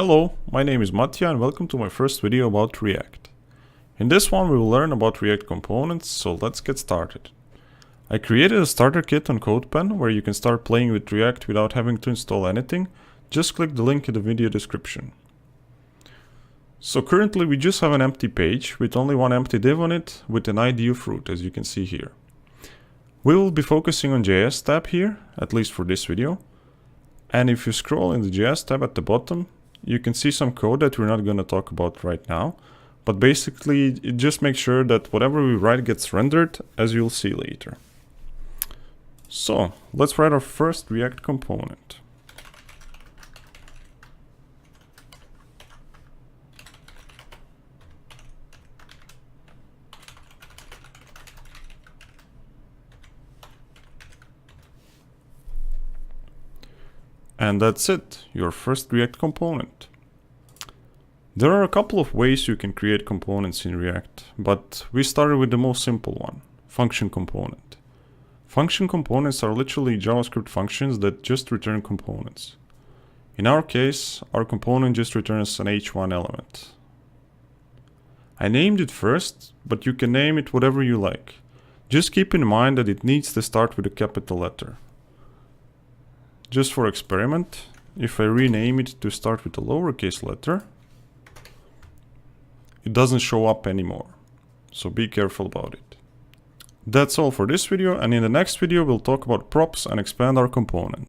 Hello, my name is Mattia and welcome to my first video about React. In this one we will learn about React components, so let's get started. I created a starter kit on CodePen where you can start playing with React without having to install anything. Just click the link in the video description. So currently we just have an empty page with only one empty div on it with an ID of root, as you can see here. We will be focusing on JS tab here, at least for this video. And if you scroll in the JS tab at the bottom, you can see some code that we're not going to talk about right now. But basically, it just makes sure that whatever we write gets rendered, as you'll see later. So, let's write our first React component. And that's it, your first React component. There are a couple of ways you can create components in React, but we started with the most simple one, function component. Function components are literally JavaScript functions that just return components. In our case, our component just returns an h1 element. I named it first, but you can name it whatever you like. Just keep in mind that it needs to start with a capital letter. Just for experiment, if I rename it to start with a lowercase letter, it doesn't show up anymore. So be careful about it. That's all for this video, and in the next video we'll talk about props and expand our component.